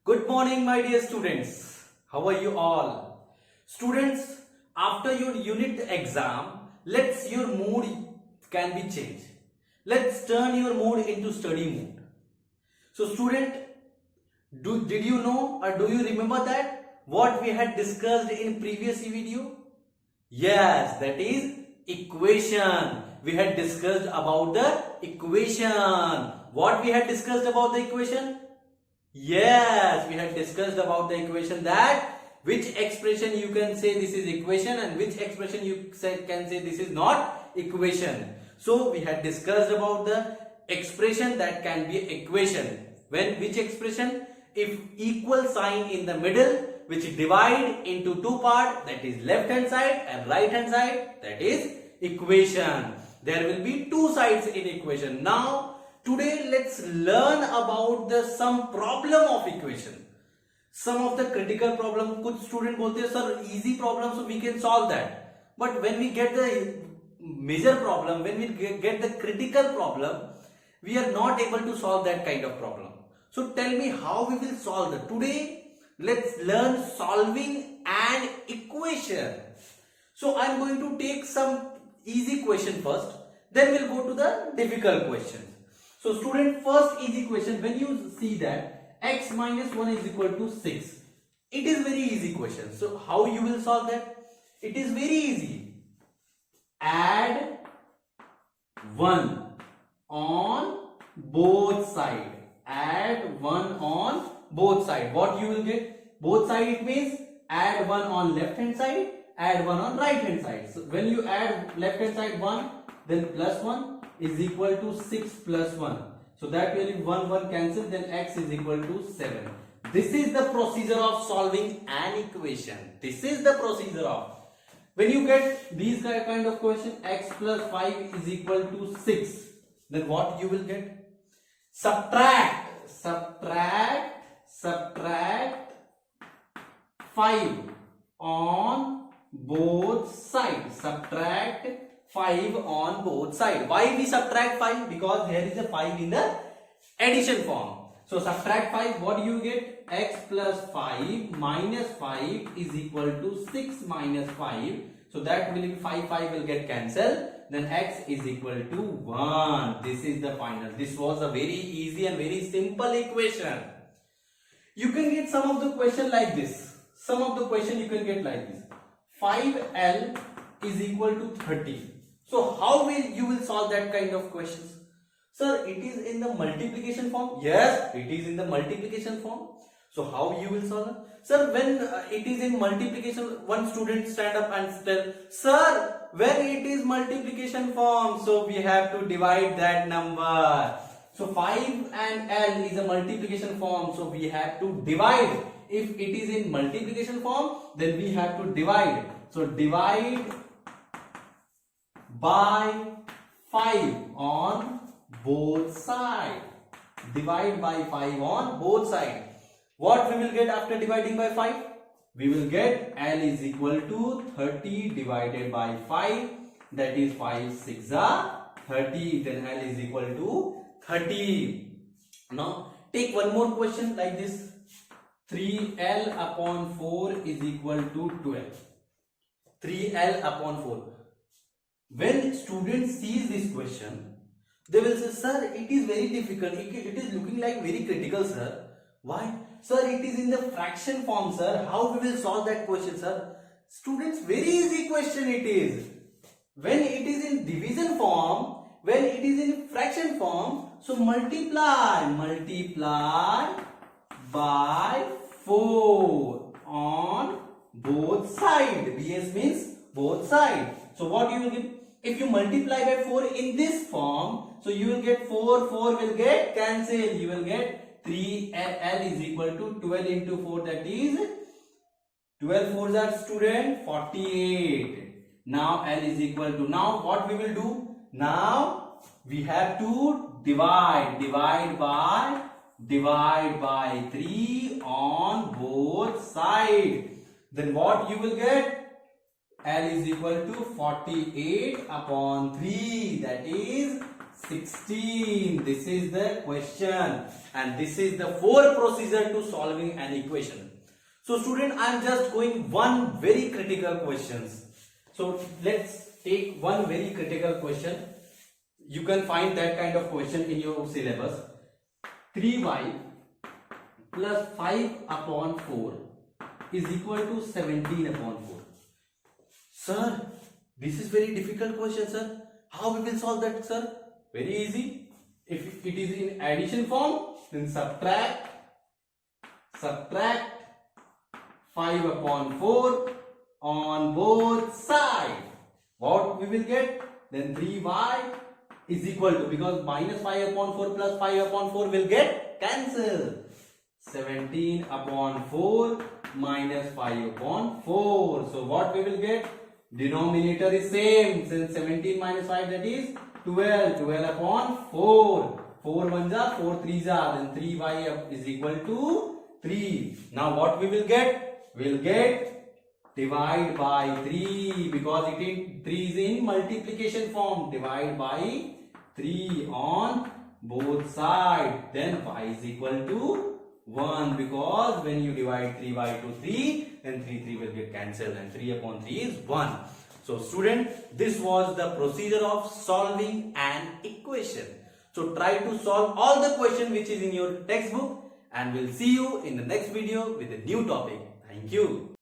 Good morning, my dear students. How are you all? Students, after your unit exam, your mood can be changed. Let's turn your mood into study mood. So, student, did you know or do you remember that what we had discussed in previous video? Yes, that is equation. We had discussed about the equation. What we had discussed about the equation? Yes, we had discussed about the equation that which expression you can say this is equation and which expression you can say this is not equation. So we had discussed about the expression that can be equation. When which expression? If equal sign in the middle which divide into two parts, that is left hand side and right hand side, that is equation. There will be two sides in equation. Now today let's learn about the some problem of equation. Some of the critical problem, कुछ student बोलते हैं sir easy problem so we can solve that. But when we get the major problem, when we get the critical problem, we are not able to solve that kind of problem. So tell me how we will solve that. Today let's learn solving an equation. So I am going to take some easy question first, then we'll go to the difficult questions. So student, first easy question, when you see that x minus 1 is equal to 6, it is very easy question. So how you will solve that? It is very easy. Add 1 on both sides. Add 1 on both sides. What you will get? Both sides, it means add 1 on left hand side, add 1 on right hand side. So when you add left hand side 1, then plus 1 is equal to 6 plus 1. So that will 1 cancel, then x is equal to 7. This is the procedure of solving an equation. This is the procedure of. When you get these kind of question, x plus 5 is equal to 6, then what you will get? Subtract 5 on both sides. Subtract 5 on both sides. Why we subtract 5? Because there is a 5 in the addition form. So subtract 5, what do you get? X plus 5 minus 5 is equal to 6 minus 5. So that will be 5 will get cancelled. Then x is equal to 1. This is the final. This was a very easy and very simple equation. You can get some of the question like this. Some of the question you can get like this. 5L is equal to 30. So how you will solve that kind of questions? Sir, it is in the multiplication form. Yes, it is in the multiplication form. So how you will solve it? Sir, when it is in multiplication, one student stand up and tell, sir, when it is multiplication form, so we have to divide that number. So 5 and L is a multiplication form, so we have to divide. If it is in multiplication form, then we have to divide. So divide by 5 on both sides. Divide by 5 on both sides. What we will get after dividing by 5? We will get L is equal to 30 divided by 5. That is 5 6 are 30. Then L is equal to 30. Now take one more question like this. 3L upon 4 is equal to 12. 3L upon 4. When student sees this question, they will say, sir, it is very difficult. It is looking like very critical, sir. Why? Sir, it is in the fraction form, sir. How we will solve that question, sir? Students, very easy question it is. When it is in division form, when it is in fraction form, so multiply by 4 on both sides. BS means both sides. So what you will get? If you multiply by 4 in this form, so you will get 4 will get cancelled. You will get 3L is equal to 12 into 4, that is 12 4s are student 48. Now L is equal to, now what we will do? Now we have to divide by 3 on both sides. Then what you will get? L is equal to 48 upon 3, that is 16. This is the question and this is the 4 procedure to solving an equation. So student, I am just going one very critical questions. So let's take one very critical question. You can find that kind of question in your syllabus. 3y plus 5 upon 4 is equal to 17 upon 4. Sir, this is very difficult question, sir. How we will solve that, sir? Very easy. If it is in addition form, then subtract 5 upon 4 on both sides. What we will get? Then 3y is equal to, because minus 5 upon 4 plus 5 upon 4 will get cancelled. 17 upon 4 minus 5 upon 4. So what we will get? Denominator is same. Since 17 minus 5, that is 12. 12 upon 4. 4 1s are 4 3s are. Then 3y is equal to 3. Now what we will get? We will get divide by 3, because 3 is in multiplication form. Divide by 3 on both sides. Then y is equal to 1, because when you divide 3y to 3, then 3 will get cancelled and 3 upon 3 is 1. So student, this was the procedure of solving an equation. So try to solve all the question which is in your textbook and we'll see you in the next video with a new topic. Thank you.